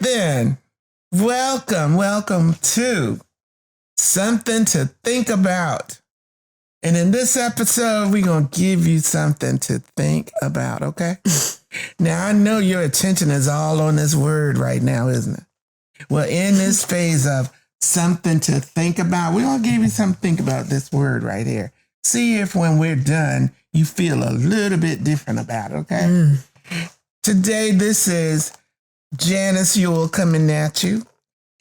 then, welcome to Something to Think About. And in this episode, we're going to give you something to think about, okay? Now, I know your attention is all on this word right now, isn't it? Well, in this phase of something to think about, we're going to give you something to think about this word right here. See if when we're done, you feel a little bit different about it, okay? Today, this is Janice Ewell coming at you.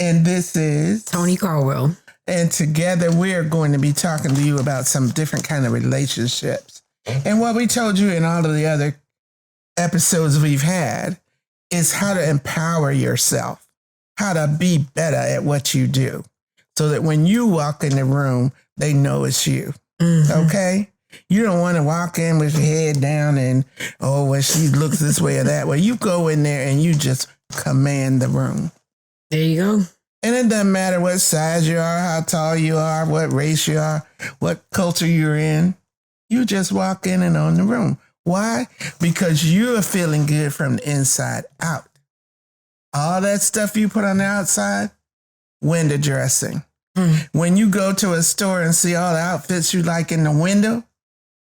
And this is Tony Caldwell. And together we're going to be talking to you about some different kind of relationships. And what we told you in all of the other episodes we've had is how to empower yourself, how to be better at what you do so that when you walk in the room, they know it's you. Mm-hmm. Okay? You don't want to walk in with your head down and, well, she looks this way or that way. You go in there and you just command the room. There you go. And it doesn't matter what size you are, how tall you are, what race you are, what culture you're in. You just walk in and own the room. Why? Because you're feeling good from the inside out. All that stuff you put on the outside, window dressing. When you go to a store and see all the outfits you like in the window,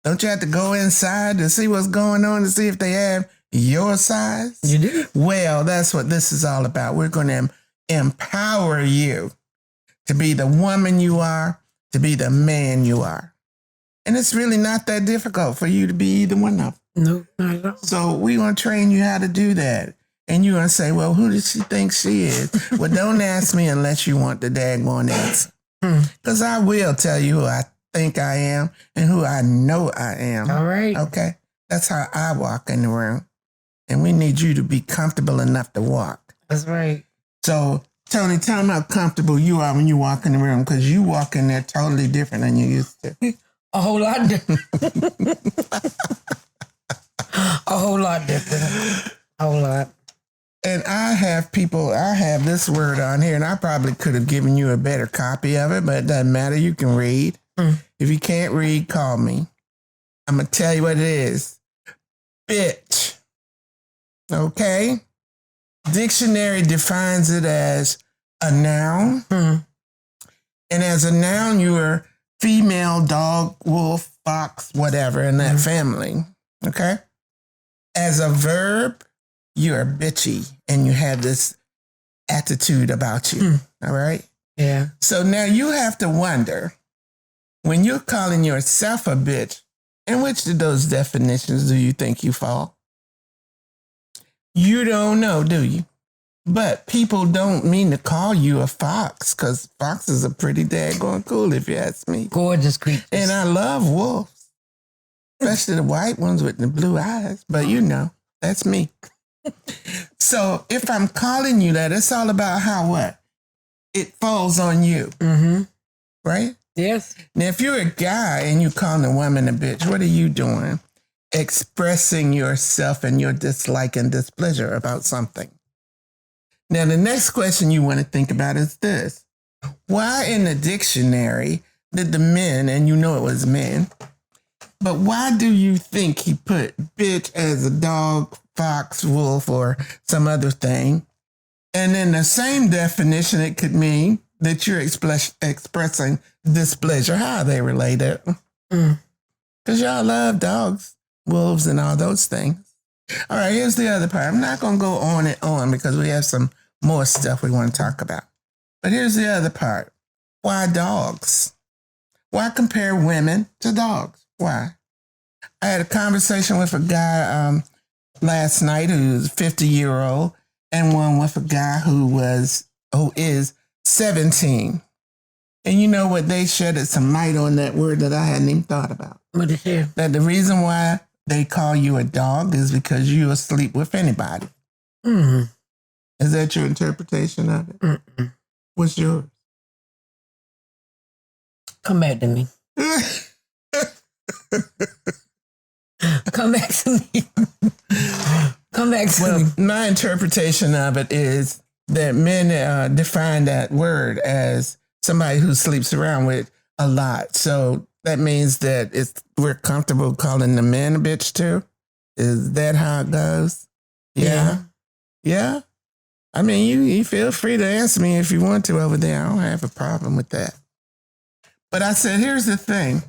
don't you have to go inside to see what's going on to see if they have your size? You do. Well, that's what this is all about. We're going to empower you to be the woman you are, to be the man you are. And it's really not that difficult for you to be either one of them. No, not at all. So we're going to train you how to do that. And you're going to say, well, who does she think she is? Well, don't ask me unless you want the daggone answer. Because I will tell you who I think I am and who I know I am. All right. Okay? That's how I walk in the room. And we need you to be comfortable enough to walk. That's right. So, Tony, tell them how comfortable you are when you walk in the room, because you walk in there totally different than you used to. A whole lot different. A whole lot different. A whole lot. And I have this word on here, and I probably could have given you a better copy of it, but it doesn't matter. You can read. If you can't read, call me. I'm going to tell you what it is. Bitch. Okay? Dictionary defines it as a noun. And as a noun, you are female, dog, wolf, fox, whatever in that family. Okay? As a verb, you're bitchy and you have this attitude about you. All right? Yeah. So now you have to wonder, when you're calling yourself a bitch, in which of those definitions do you think you fall? You don't know, do you? But people don't mean to call you a fox, because foxes are pretty daggone cool, if you ask me. Gorgeous creatures. And I love wolves, especially the white ones with the blue eyes. But you know, that's me. So if I'm calling you that, it's all about how what? It falls on you. Right? Yes. Now, if you're a guy and you calling a woman a bitch, what are you doing? Expressing yourself and your dislike and displeasure about something. Now, the next question you want to think about is this. Why in the dictionary did the men, and you know it was men, but why do you think he put bitch as a dog, fox, wolf, or some other thing? And in the same definition, it could mean that you're expressing displeasure. How are they related? Because y'all love dogs, wolves, and all those things. All right, here's the other part. I'm not going to go on and on because we have some more stuff we want to talk about. But here's the other part. Why dogs? Why compare women to dogs? Why? I had a conversation with a guy last night who's 50-year-old and one with a guy who is 17. And you know what? They shedded some light on that word that I hadn't even thought about. What is it? That the reason why they call you a dog is because you sleep with anybody. Is that your interpretation of it? What's yours? Come back to me. Come back to me. Come back to me. My interpretation of it is that men define that word as somebody who sleeps around with a lot. So that means that we're comfortable calling the men a bitch too. Is that how it goes? Yeah. Yeah? I mean, you feel free to answer me if you want to over there. I don't have a problem with that. But I said, here's the thing.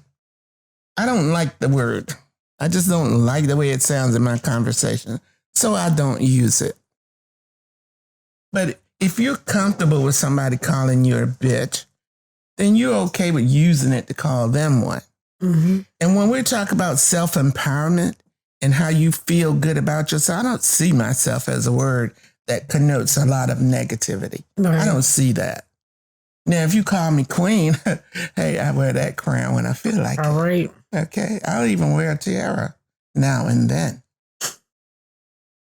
I don't like the word. I just don't like the way it sounds in my conversation. So I don't use it. But if you're comfortable with somebody calling you a bitch, then you're okay with using it to call them one. Mm-hmm. And when we talk about self-empowerment and how you feel good about yourself, I don't see myself as a word that connotes a lot of negativity. Right. I don't see that. Now, if you call me queen, hey, I wear that crown when I feel like it. All right. Okay. I'll even wear a tiara now and then.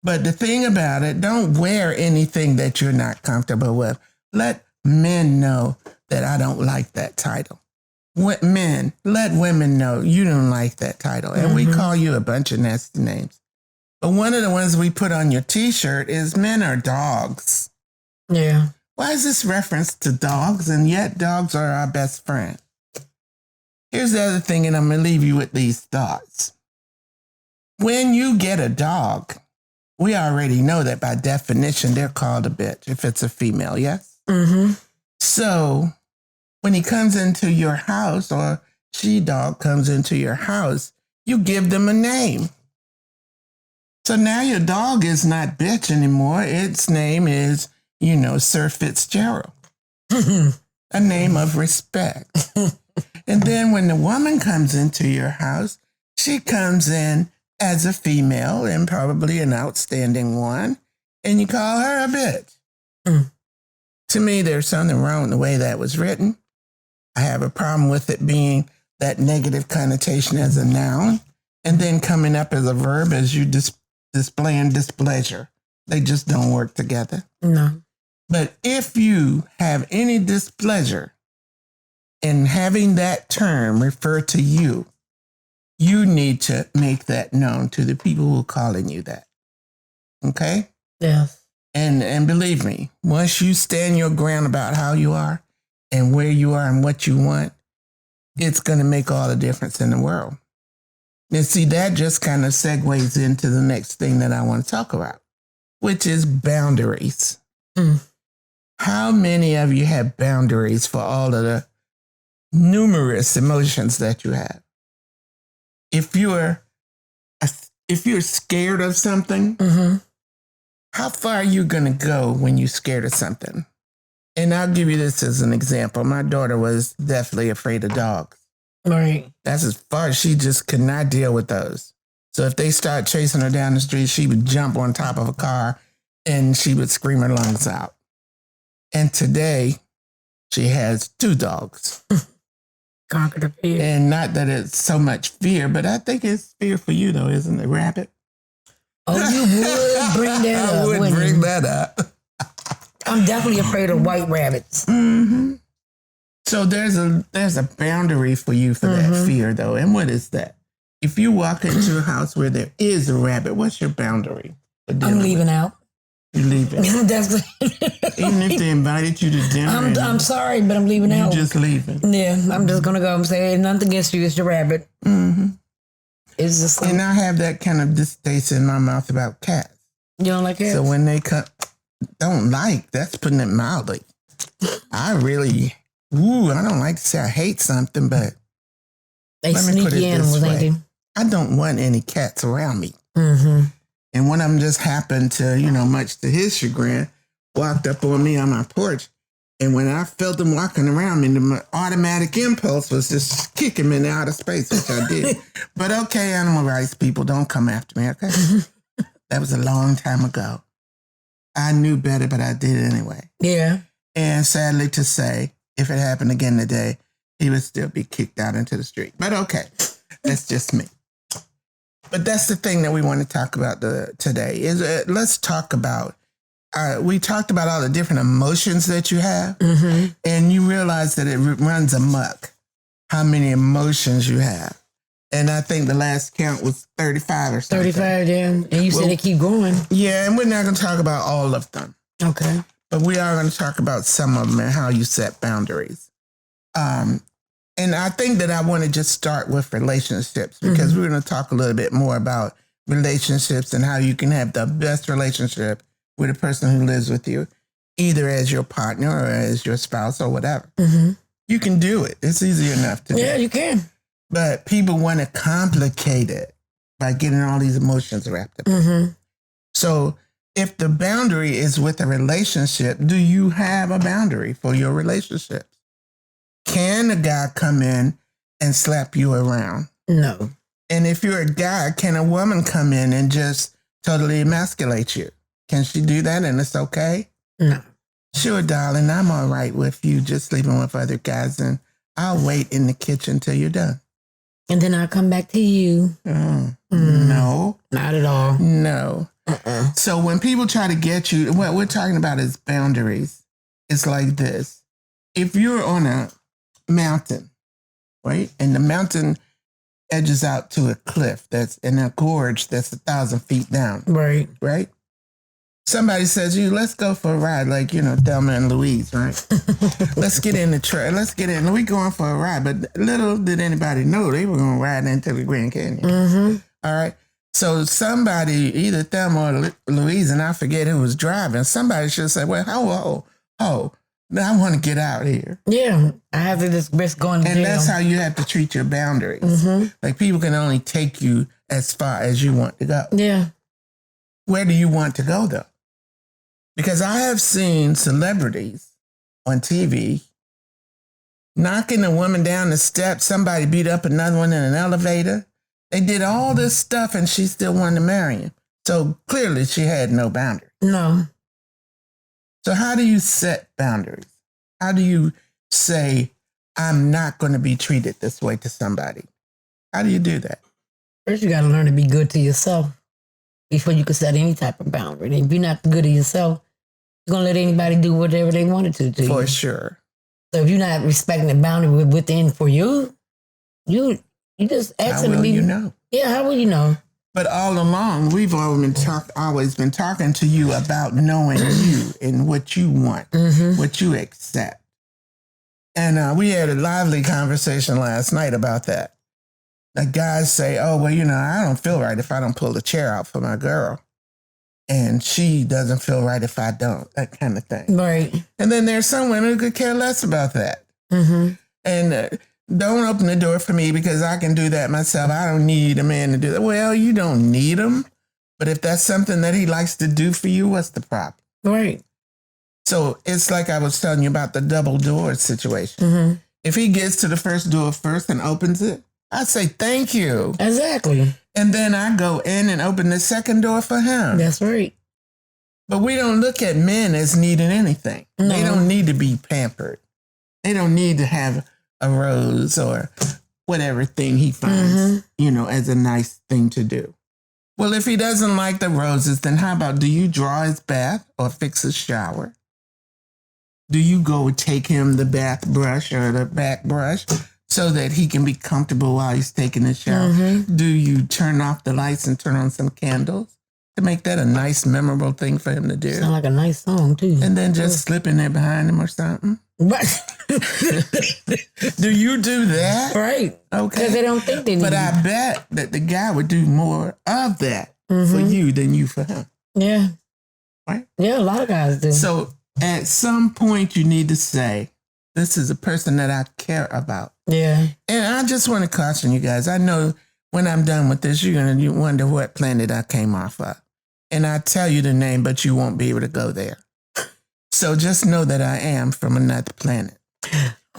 But the thing about it, don't wear anything that you're not comfortable with. Let men know that I don't like that title. Men, let women know you don't like that title. And we call you a bunch of nasty names. But one of the ones we put on your t-shirt is men are dogs. Yeah. Why is this reference to dogs? And yet dogs are our best friend. Here's the other thing, and I'm going to leave you with these thoughts. When you get a dog, we already know that by definition, they're called a bitch if it's a female, yes? Mm-hmm. So when he comes into your house or she-dog comes into your house, you give them a name. So now your dog is not bitch anymore. Its name is, Sir Fitzgerald. A name of respect. And then when the woman comes into your house, she comes in as a female and probably an outstanding one, and you call her a bitch. Mm. To me, there's something wrong with the way that was written. I have a problem with it being that negative connotation as a noun and then coming up as a verb as you displaying displeasure. They just don't work together. No. But if you have any displeasure in having that term refer to you, you need to make that known to the people who are calling you that. Okay? Yes. And believe me, once you stand your ground about how you are and where you are and what you want, it's going to make all the difference in the world. And see, that just kind of segues into the next thing that I want to talk about, which is boundaries. Mm. How many of you have boundaries for all of the numerous emotions that you have? If you're scared of something, how far are you going to go when you're scared of something? And I'll give you this as an example. My daughter was definitely afraid of dogs. Right. That's as far as she just could not deal with those. So if they start chasing her down the street, she would jump on top of a car and she would scream her lungs out. And today she has 2 dogs. Conquer the fear. And not that it's so much fear, but I think it's fear for you though, isn't it? Rabbit. Oh, you would bring that up. I would bring that up. I'm definitely afraid of white rabbits. Mm-hmm. So there's a boundary for you for that fear though. And what is that? If you walk into a house where there is a rabbit, what's your boundary? I'm leaving out. You're leaving. Even if they invited you to dinner. I'm sorry, but I'm leaving out. You're just leaving. Yeah, I'm just going to go and say nothing against you. It's the rabbit. Mm-hmm. It's just and I have that kind of distaste in my mouth about cats. You don't like cats? So when they come, that's putting it mildly. I don't like to say I hate something, but let me put it this way. I don't want any cats around me. Mm-hmm. And one of them just happened to, much to his chagrin, walked up on me on my porch. And when I felt him walking around me, the automatic impulse was just kick him in outer space, which I did. But okay, animal rights people, don't come after me, okay? That was a long time ago. I knew better, but I did it anyway. Yeah. And sadly to say, if it happened again today, he would still be kicked out into the street. But okay, that's just me. But that's the thing that we want to talk about today. Let's talk about, we talked about all the different emotions that you have, and you realize that it runs amok, how many emotions you have. And I think the last count was 35 or something. 35, yeah. And you said they keep going. Yeah, and we're not going to talk about all of them. Okay. But we are going to talk about some of them and how you set boundaries. And I think that I want to just start with relationships because we're going to talk a little bit more about relationships and how you can have the best relationship with a person who lives with you, either as your partner or as your spouse or whatever. You can do it. It's easy enough to do. Yeah, you can. But people want to complicate it by getting all these emotions wrapped up. So if the boundary is with a relationship, do you have a boundary for your relationship? Can a guy come in and slap you around? No. And if you're a guy, can a woman come in and just totally emasculate you? Can she do that and it's okay? No. Sure, darling, I'm all right with you just sleeping with other guys, and I'll wait in the kitchen till you're done. And then I'll come back to you. No. Not at all. No. So when people try to get you, what we're talking about is boundaries. It's like this. If you're on a mountain, right, and the mountain edges out to a cliff that's in a gorge that's 1,000 feet down. Right. Right? Somebody says, let's go for a ride, like, Thelma and Louise, right? Let's get in the truck. Let's get in. We going for a ride. But little did anybody know they were going to ride into the Grand Canyon. All right? So somebody, either Thelma or Louise, and I forget who was driving, somebody should say, well, I want to get out here. Yeah. I have to just risk going to jail. And that's how you have to treat your boundaries. Like, people can only take you as far as you want to go. Yeah. Where do you want to go, though? Because I have seen celebrities on TV knocking a woman down the steps. Somebody beat up another one in an elevator. They did all this stuff and she still wanted to marry him. So clearly she had no boundaries. No. So how do you set boundaries? How do you say, I'm not going to be treated this way to somebody? How do you do that? First, you got to learn to be good to yourself before you can set any type of boundary. And if you're not good to yourself, you're going to let anybody do whatever they wanted to you. For sure. So if you're not respecting the boundary within for you, you just asking to be. How will you know? Yeah, how will you know? But all along, we've always been talking to you about knowing you and what you want, what you accept. And we had a lively conversation last night about that. The guys say, oh, well, I don't feel right if I don't pull the chair out for my girl. And she doesn't feel right if I don't, that kind of thing. Right. And then there's some women who could care less about that. And don't open the door for me because I can do that myself. I don't need a man to do that. Well, you don't need him. But if that's something that he likes to do for you, what's the problem? Right. So it's like I was telling you about the double door situation. If he gets to the first door first and opens it, I say, thank you. Exactly. And then I go in and open the second door for him. That's right. But we don't look at men as needing anything. No. They don't need to be pampered. They don't need to have a rose or whatever thing he finds, as a nice thing to do. Well, if he doesn't like the roses, then how about, do you draw his bath or fix his shower? Do you go take him the bath brush or the back brush so that he can be comfortable while he's taking a shower? Do you turn off the lights and turn on some candles to make that a nice, memorable thing for him to do? Sound like a nice song, too. And then just slip in there behind him or something? Right. Do you do that? Right. Okay. Because they don't think they need But I bet that the guy would do more of that for you than you for him. Yeah. Right? Yeah, a lot of guys do. So at some point you need to say, this is a person that I care about. Yeah. And I just want to caution you guys. I know when I'm done with this, you're going to wonder what planet I came off of. And I tell you the name, but you won't be able to go there. So just know that I am from another planet.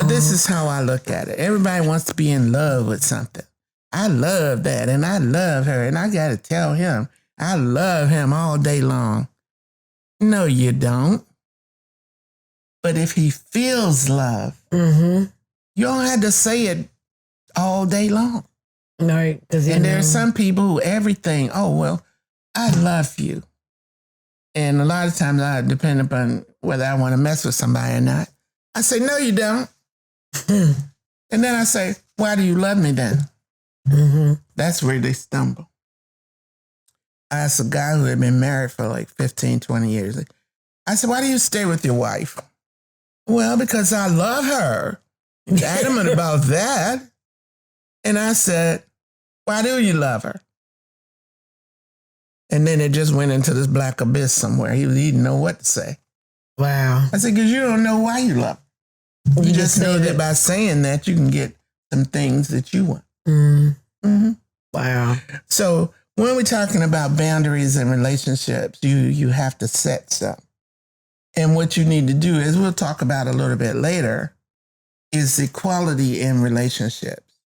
This is how I look at it. Everybody wants to be in love with something. I love that, and I love her, and I got to tell him, I love him all day long. No, you don't. But if he feels love, you don't have to say it all day long. Right. And there are some people who everything, oh, well, I love you. And a lot of times I depend upon whether I want to mess with somebody or not. I say, no, you don't. And then I say, why do you love me then? That's where they stumble. I asked a guy who had been married for like 15, 20 years. I said, why do you stay with your wife? Well, because I love her. He's adamant about that. And I said, why do you love her? And then it just went into this black abyss somewhere. He didn't know what to say. Wow. I said, because you don't know why you love him. You just know that by saying that, you can get some things that you want. Mm-hmm. Wow. So when we're talking about boundaries and relationships, you have to set some. And what you need to do is, we'll talk about a little bit later, is equality in relationships.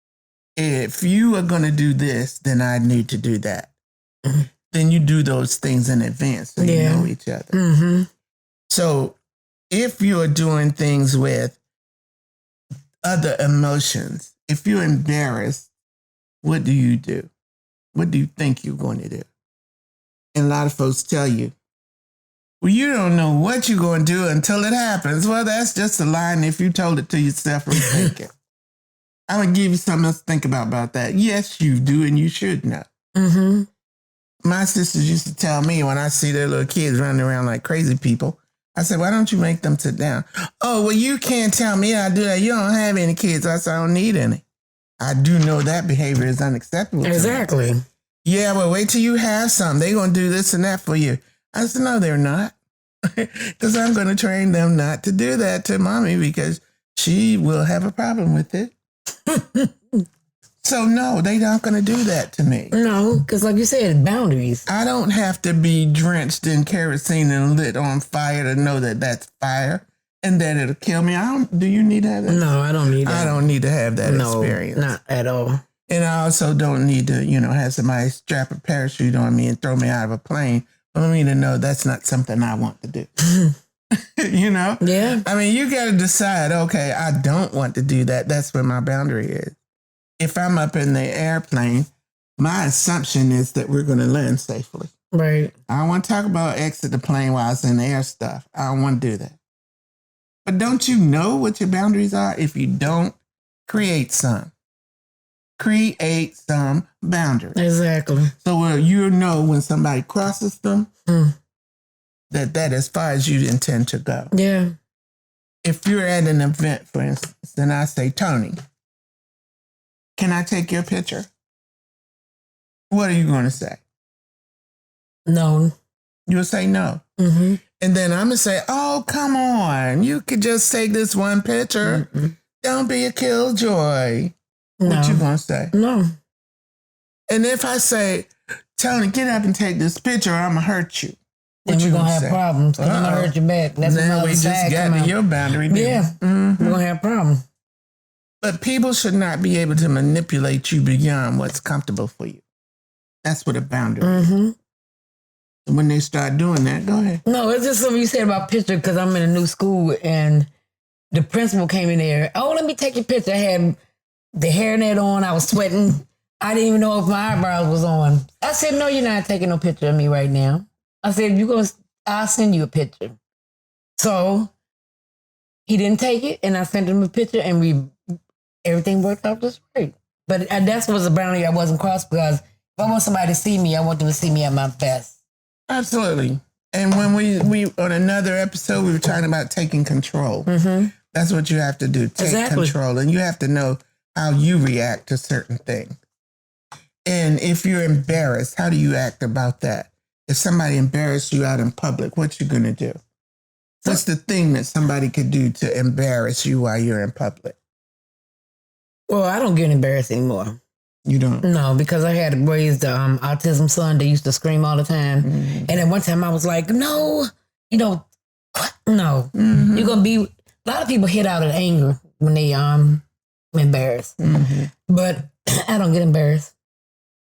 If you are going to do this, then I need to do that. Mm-hmm. Then you do those things in advance so you know each other. Mm-hmm. So if you're doing things with other emotions, if you're embarrassed, what do you do? What do you think you're going to do? And a lot of folks tell you, well, you don't know what you're going to do until it happens. Well, that's just a line if you told it to yourself or think it. I'm going to give you something else to think about that. Yes, you do, and you should know. Mm-hmm. My sisters used to tell me when I see their little kids running around like crazy people, I said, why don't you make them sit down? Oh, well, you can't tell me I do that. You don't have any kids. I said, I don't need any. I do know that behavior is unacceptable. Exactly. Yeah, well, wait till you have some. They're going to do this and that for you. I said, no, they're not. Because I'm going to train them not to do that to mommy because she will have a problem with it. So, no, they're not going to do that to me. No, because like you said, boundaries. I don't have to be drenched in kerosene and lit on fire to know that that's fire and that it'll kill me. Do you need to have that? No, I don't need that. I don't need to have that experience. Not at all. And I also don't need to, have somebody strap a parachute on me and throw me out of a plane for me to know that's not something I want to do. Yeah. I mean, you got to decide, okay, I don't want to do that. That's where my boundary is. If I'm up in the airplane, my assumption is that we're going to land safely. Right. I don't want to talk about exit the plane while it's in the air stuff. I don't want to do that. But don't you know what your boundaries are? If you don't, create some. Create some boundaries. Exactly. So you know when somebody crosses them, that as far as you intend to go. Yeah. If you're at an event, for instance, then I say, Tony, can I take your picture? What are you going to say? No. You'll say no. Mm-hmm. And then I'm going to say, oh, come on. You could just take this one picture. Mm-mm. Don't be a killjoy. No. What you going to say? No. And if I say, Tony, get up and take this picture or I'm going to hurt you. Then we're going to have problems because I'm going to hurt you back. That's then we just got to your boundary. Yeah. Mm-hmm. We're going to have problems. But people should not be able to manipulate you beyond what's comfortable for you. That's what a boundary is. And when they start doing that, go ahead. No, it's just something you said about picture because I'm in a new school and the principal came in there. Oh, let me take your picture. I had the hairnet on. I was sweating. I didn't even know if my eyebrows was on. I said, no, you're not taking no picture of me right now. I said, I'll send you a picture. So he didn't take it and I sent him a picture and everything worked out just right. But that was a boundary I wasn't crossed because if I want somebody to see me, I want them to see me at my best. Absolutely. And when we on another episode, we were talking about taking control. Mm-hmm. That's what you have to do. Take control. And you have to know how you react to certain things. And if you're embarrassed, how do you act about that? If somebody embarrassed you out in public, what you going to do? What's the thing that somebody could do to embarrass you while you're in public? Well, I don't get embarrassed anymore. You don't? No, because I had raised autism son. They used to scream all the time. Mm-hmm. And at one time I was like, no, no. Mm-hmm. You're going to be... A lot of people hit out of anger when they embarrassed. Mm-hmm. But I don't get embarrassed.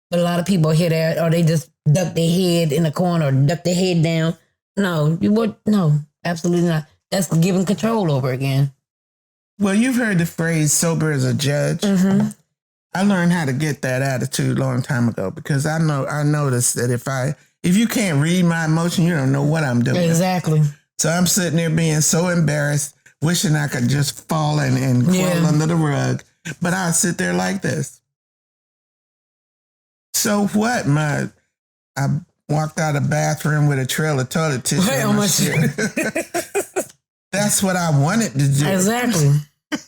But a lot of people hit out or they just duck their head in the corner or duck their head down. No, no, absolutely not. That's giving control over again. Well, you've heard the phrase sober as a judge. Mm-hmm. I learned how to get that attitude a long time ago because I noticed that if you can't read my emotion, you don't know what I'm doing. Exactly. So I'm sitting there being so embarrassed, wishing I could just fall and crawl under the rug. But I'll sit there like this. So what? I walked out of the bathroom with a trail of toilet tissue. That's what I wanted to do. Exactly.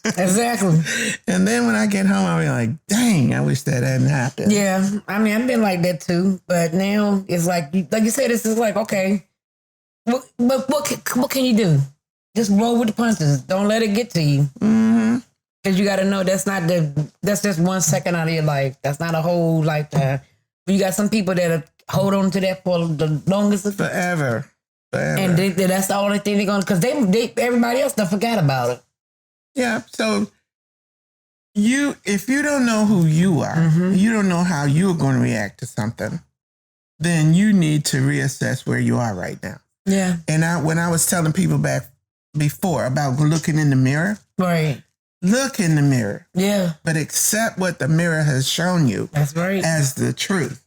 Exactly. And then when I get home, I'll be like, dang, I wish that hadn't happened. Yeah. I mean, I've been like that too. But now it's like you said, it's just like, okay, what can you do? Just roll with the punches. Don't let it get to you. Mm-hmm. Because you got to know that's just 1 second out of your life. That's not a whole lifetime. You got some people that hold on to that for the longest. Forever. And that's the only thing they're going to, because everybody else done forgot about it. Yeah. So if you don't know who you are, you don't know how you're going to react to something, then you need to reassess where you are right now. Yeah. And when I was telling people back before about looking in the mirror. Right. Look in the mirror. Yeah. But accept what the mirror has shown you. That's right. As the truth.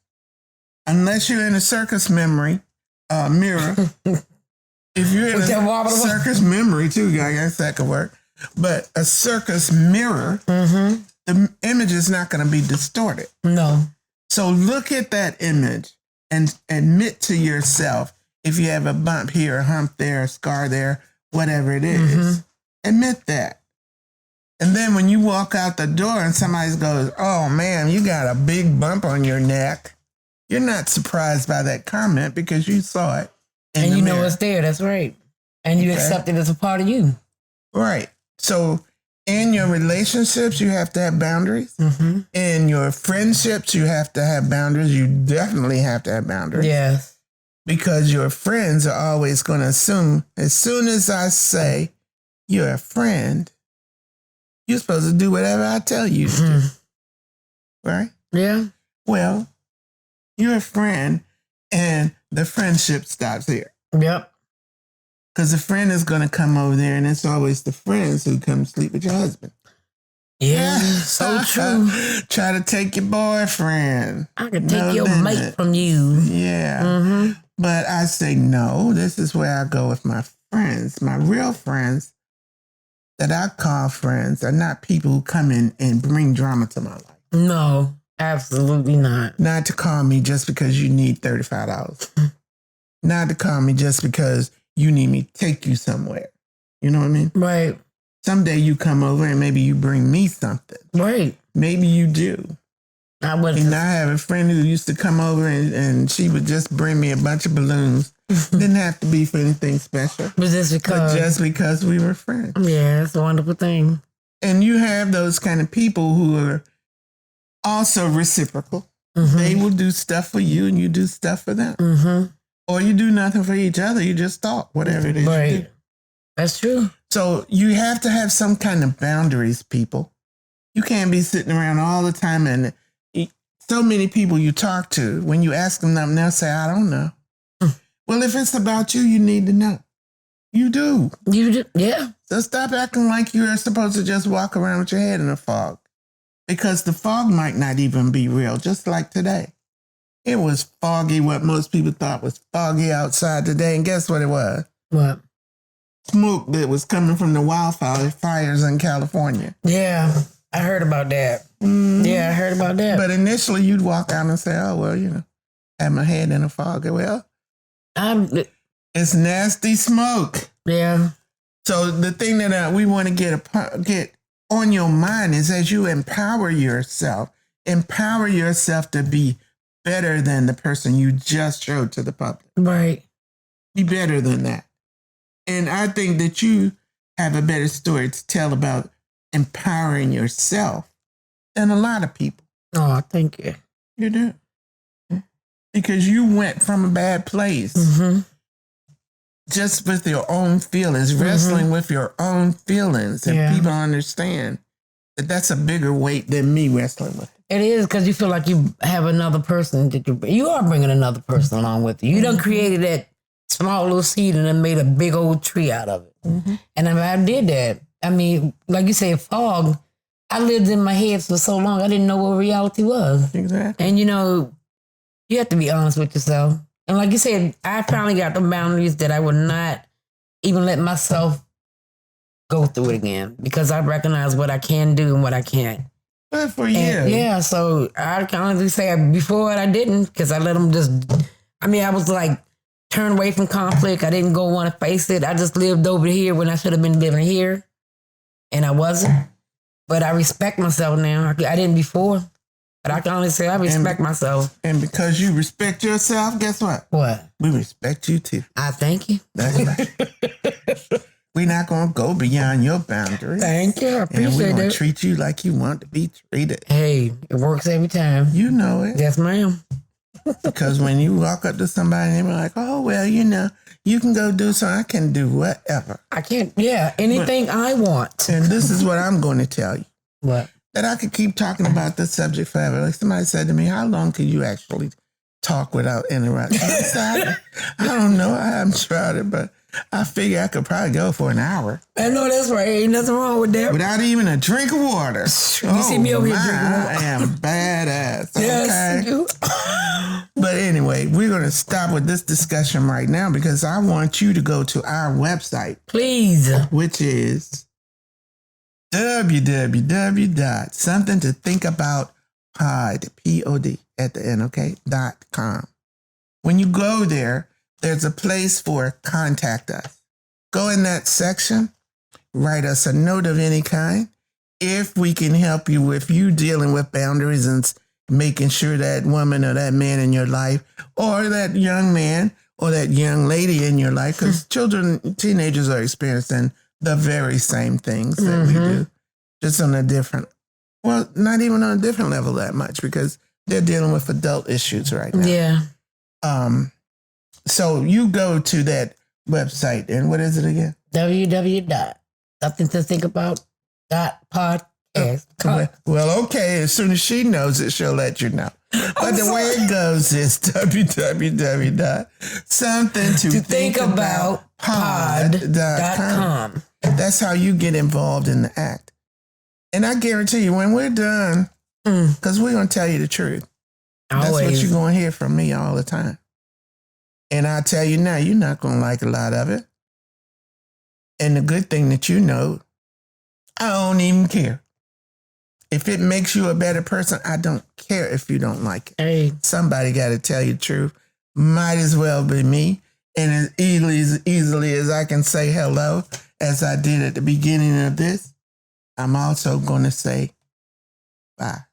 Unless you're in a circus mirror. If you're in a circus memory too, I guess that could work. But a circus mirror, the image is not going to be distorted. No. So look at that image and admit to yourself if you have a bump here, a hump there, a scar there, whatever it is. Admit that. And then when you walk out the door and somebody goes, oh man, you got a big bump on your neck, you're not surprised by that comment because you saw it. And you know it's there. That's right. And you accept it as a part of you. Right. So in your relationships, you have to have boundaries. In your friendships, you have to have boundaries. You definitely have to have boundaries. Yes. Because your friends are always going to assume, as soon as I say you're a friend, you're supposed to do whatever I tell you to do. Right? Yeah. Well, you're a friend and the friendship stops here. Yep. Because the friend is going to come over there and it's always the friends who come sleep with your husband. Yeah, so true. Try to take your boyfriend. I can take your mate from you. Yeah. But I say, no, this is where I go with my friends. My real friends that I call friends are not people who come in and bring drama to my life. No, absolutely not. Not to call me just because you need $35. Not to call me just because you need me to take you somewhere. You know what I mean? Right. Someday you come over and maybe you bring me something. Right. Maybe you do. I have a friend who used to come over and she would just bring me a bunch of balloons. Didn't have to be for anything special. But just because we were friends. Yeah, it's a wonderful thing. And you have those kind of people who are also reciprocal. They will do stuff for you and you do stuff for them. Or you do nothing for each other. You just talk, whatever it is you do. That's true. So you have to have some kind of boundaries, people. You can't be sitting around all the time and so many people you talk to, when you ask them something, they'll say, I don't know. Well, if it's about you, you need to know. You do. You do, yeah. So stop acting like you're supposed to just walk around with your head in a fog. Because the fog might not even be real, just like today. It was foggy, what most people thought was foggy outside today. And guess what it was? What? Smoke that was coming from the wildfires in California. Yeah, I heard about that. Yeah, I heard about that. But initially you'd walk out and say, oh, well, have my head in a fog. Well, it's nasty smoke. Yeah. So the thing that we want to get on your mind is as you empower yourself to be better than the person you just showed to the public. Right. Be better than that. And I think that you have a better story to tell about empowering yourself than a lot of people. Oh, thank you. You do. Because you went from a bad place just with your own feelings, wrestling with your own feelings. And people understand that that's a bigger weight than me wrestling with. It is, because you feel like you have another person that you are bringing another person along with you. You done created that small little seed and then made a big old tree out of it. And I did that. I mean, like you said, fog. I lived in my head for so long, I didn't know what reality was. Exactly. And you have to be honest with yourself. And like you said, I finally got the boundaries that I would not even let myself go through it again, because I recognize what I can do and what I can't. Good for you. Yeah, so I can honestly say before I didn't, because I let them I was like turned away from conflict. I didn't want to face it. I just lived over here when I should have been living here. and I wasn't. But I respect myself now. I didn't before, but I can only say I respect myself. And because you respect yourself, guess what? What? We respect you too. I thank you. That's right. We're not going to go beyond your boundaries. Thank you. I appreciate it. And we're going to treat you like you want to be treated. Hey, it works every time. You know it. Yes, ma'am. Because when you walk up to somebody and they're like, oh, well, you can go do something. I can do whatever. I can't, anything I want. And this is what I'm going to tell you. What? That I could keep talking about this subject forever. Like somebody said to me, how long can you actually talk without interrupting? I said, I don't know. I haven't tried it, but I figure I could probably go for an hour. I know that's right. Ain't nothing wrong with that. Without even a drink of water. You see me over here drinking water. I am badass. Yes, okay? you. But anyway, we're going to stop with this discussion right now because I want you to go to our website. Please. Which is www.somethingtothinkabouttpod, P-O-D at the end, okay, .com. When you go there, there's a place for contact us. Go in that section, write us a note of any kind. If we can help you with you dealing with boundaries and making sure that woman or that man in your life or that young man or that young lady in your life, because teenagers are experiencing the very same things that we do, just on a different, well, not even on a different level that much because they're dealing with adult issues right now. Yeah. So you go to that website, and what is it again? www.somethingtothinkaboutt.podcast. Well, okay. As soon as she knows it, she'll let you know. But the way it goes is www.somethingtothinkabouttpod.com. That's how you get involved in the act. And I guarantee you, when we're done, because we're going to tell you the truth. That's what you're going to hear from me all the time. And I'll tell you now, you're not going to like a lot of it. And the good thing that you know, I don't even care. If it makes you a better person, I don't care if you don't like it. Hey. Somebody got to tell you the truth. Might as well be me. And as easily as I can say hello, as I did at the beginning of this, I'm also going to say bye.